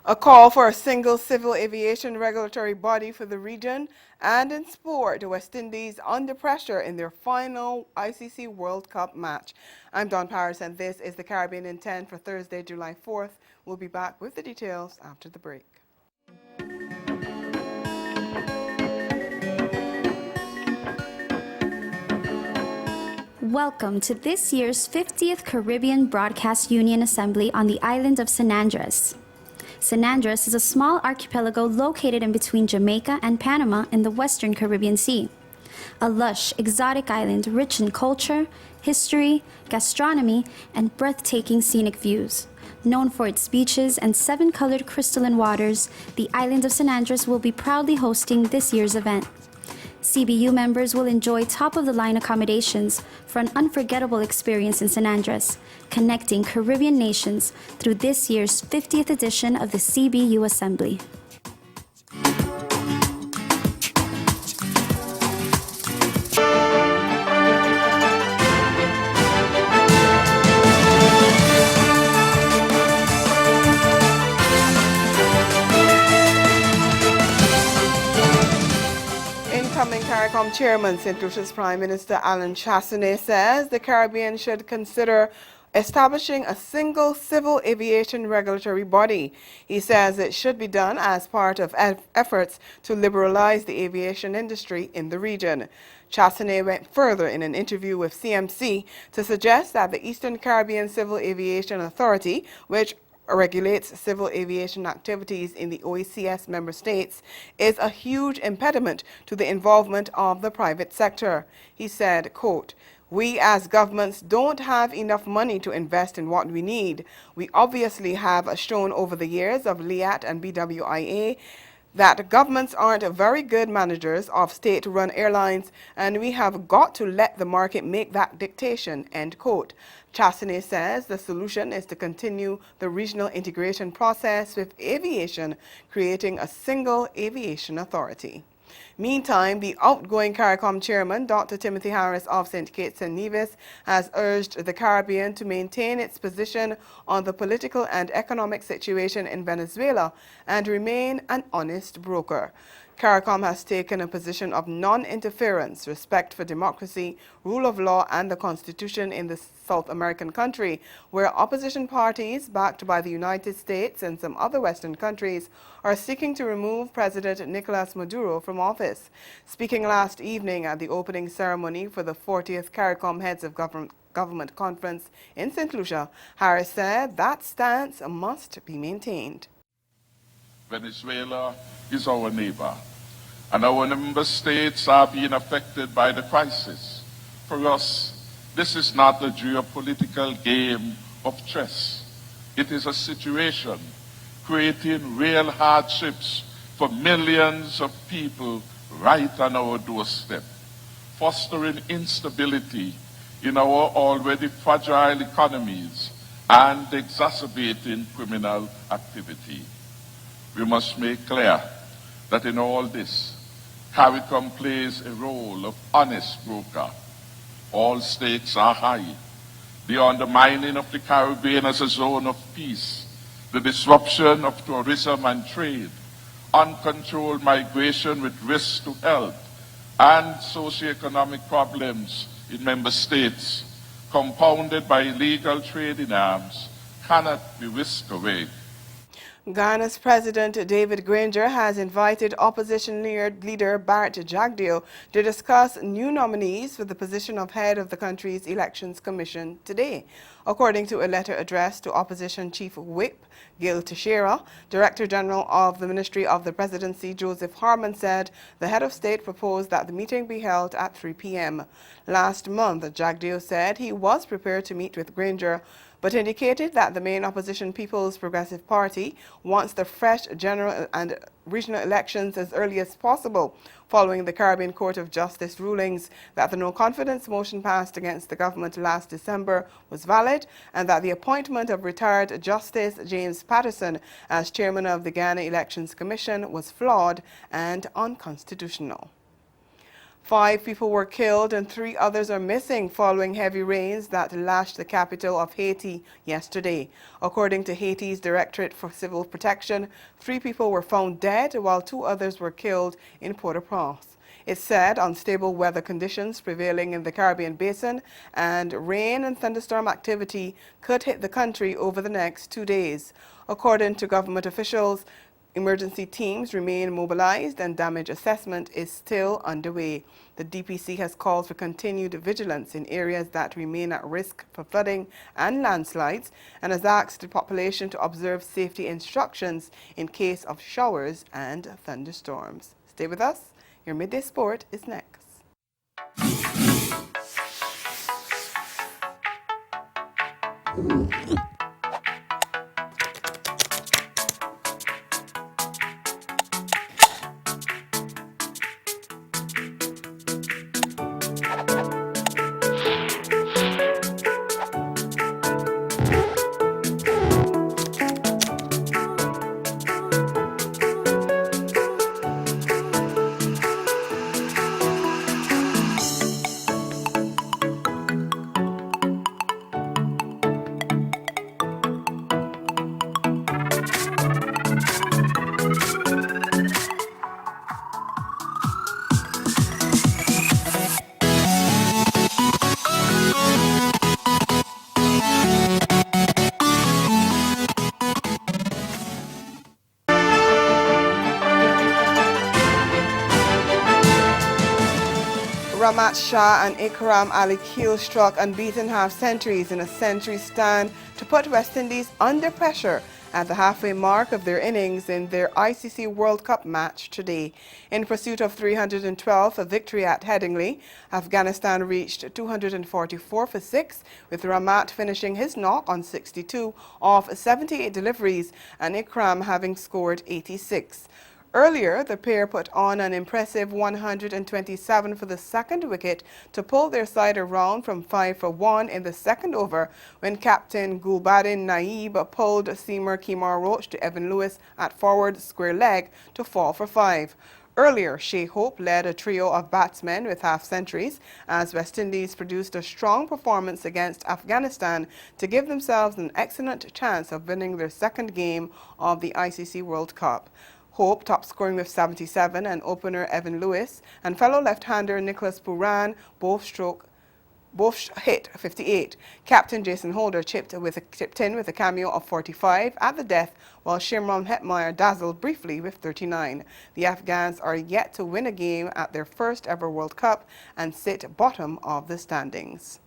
A call for a single civil aviation regulatory body for the region, and in sport, the West Indies under pressure in their final ICC World Cup match. I'm Dawn Paris and this is the Caribbean in 10 for Thursday, July 4th. We'll be back with the details after the break. Welcome to this year's 50th Caribbean Broadcast Union Assembly on the island of San Andres. San Andres is a small archipelago located in between Jamaica and Panama in the western Caribbean Sea. A lush, exotic island rich in culture, history, gastronomy, and breathtaking scenic views. Known for its beaches and 7-colored crystalline waters, the island of San Andres will be proudly hosting this year's event. CBU members will enjoy top-of-the-line accommodations for an unforgettable experience in San Andres, connecting Caribbean nations through this year's 50th edition of the CBU Assembly. Incoming CARICOM Chairman, St. Lucia's Prime Minister Alan Chastanet says the Caribbean should consider establishing a single civil aviation regulatory body. He says it should be done as part of efforts to liberalize the aviation industry in the region. Chastanet went further in an interview with CMC to suggest that the Eastern Caribbean Civil Aviation Authority, which regulates civil aviation activities in the OECS member states, is a huge impediment to the involvement of the private sector. He said, quote, "We as governments don't have enough money to invest in what we need. We obviously have shown over the years of LIAT and BWIA that governments aren't very good managers of state-run airlines, and we have got to let the market make that dictation," end quote. Chastanet says the solution is to continue the regional integration process with aviation, creating a single aviation authority. Meantime, the outgoing CARICOM chairman, Dr. Timothy Harris of St. Kitts and Nevis, has urged the Caribbean to maintain its position on the political and economic situation in Venezuela and remain an honest broker. CARICOM has taken a position of non-interference, respect for democracy, rule of law, and the Constitution in the South American country, where opposition parties, backed by the United States and some other Western countries, are seeking to remove President Nicolas Maduro from office. Speaking last evening at the opening ceremony for the 40th CARICOM Heads of Government Conference in St. Lucia, Harris said that stance must be maintained. Venezuela is our neighbor, and our member states are being affected by the crisis. For us, this is not a geopolitical game of chess. It is a situation creating real hardships for millions of people right on our doorstep, fostering instability in our already fragile economies and exacerbating criminal activity. We must make clear that in all this, CARICOM plays a role of honest broker. All stakes are high. The undermining of the Caribbean as a zone of peace, the disruption of tourism and trade, uncontrolled migration with risks to health, and socioeconomic problems in member states, compounded by illegal trade in arms, cannot be whisked away. Ghana's President David Granger has invited opposition leader Barrett Jagdeo to discuss new nominees for the position of head of the country's Elections Commission today. According to a letter addressed to Opposition Chief Whip Gil Teixeira, Director General of the Ministry of the Presidency Joseph Harman said the head of state proposed that the meeting be held at 3 p.m. Last month, Jagdeo said he was prepared to meet with Granger, but indicated that the main opposition People's Progressive Party wants the fresh general and regional elections as early as possible, following the Caribbean Court of Justice rulings that the no-confidence motion passed against the government last December was valid, and that the appointment of retired Justice James Patterson as chairman of the Ghana Elections Commission was flawed and unconstitutional. 5 people were killed and 3 others are missing following heavy rains that lashed the capital of Haiti yesterday. According to Haiti's Directorate for Civil Protection, 3 people were found dead while 2 others were killed in Port-au-Prince. It said unstable weather conditions prevailing in the Caribbean basin and rain and thunderstorm activity could hit the country over the next 2 days. According to government officials, emergency teams remain mobilized and damage assessment is still underway. The DPC has called for continued vigilance in areas that remain at risk for flooding and landslides and has asked the population to observe safety instructions in case of showers and thunderstorms. Stay with us. Your Midday Sport is next. Ramat Shah and Ikram Ali Keel struck unbeaten half-centuries in a century stand to put West Indies under pressure at the halfway mark of their innings in their ICC World Cup match today. In pursuit of 312, a victory at Headingley, Afghanistan reached 244 for 6, with Ramat finishing his knock on 62 off 78 deliveries and Ikram having scored 86. Earlier, the pair put on an impressive 127 for the second wicket to pull their side around from 5 for 1 in the second over when captain Gulbadin Naib pulled seamer Kemar Roach to Evan Lewis at forward square leg to fall for 5. Earlier, Shea Hope led a trio of batsmen with half-centuries as West Indies produced a strong performance against Afghanistan to give themselves an excellent chance of winning their second game of the ICC World Cup. Hope, top scoring with 77, and opener Evan Lewis and fellow left-hander Nicholas Pooran both hit 58. Captain Jason Holder chipped in with a cameo of 45 at the death, while Shimron Hetmeyer dazzled briefly with 39. The Afghans are yet to win a game at their first ever World Cup and sit bottom of the standings.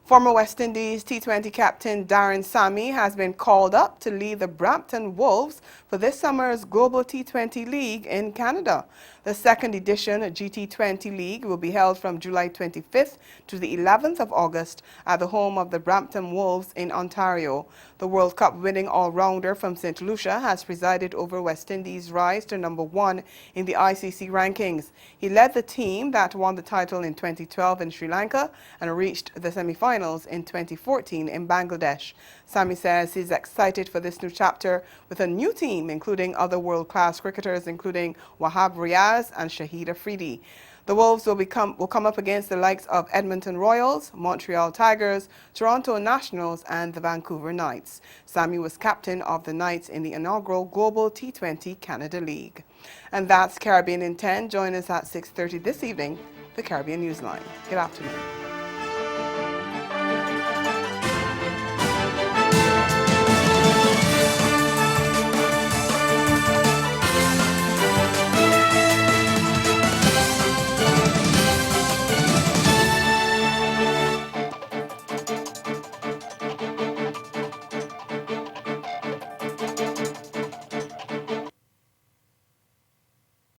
Former West Indies T20 captain Darren Sammy has been called up to lead the Brampton Wolves for this summer's Global T20 League in Canada. The second edition GT20 League will be held from July 25th to the 11th of August at the home of the Brampton Wolves in Ontario. The World Cup winning all-rounder from St. Lucia has presided over West Indies' rise to number 1 in the ICC rankings. He led the team that won the title in 2012 in Sri Lanka and reached the semi-finals in 2014 in Bangladesh. Sammy says he's excited for this new chapter with a new team, including other world-class cricketers, including Wahab Riaz and Shahid Afridi. The Wolves will come up against the likes of Edmonton Royals, Montreal Tigers, Toronto Nationals and the Vancouver Knights. Sammy was captain of the Knights in the inaugural Global T20 Canada League. And that's Caribbean in 10. Join us at 6:30 this evening, the Caribbean Newsline. Good afternoon.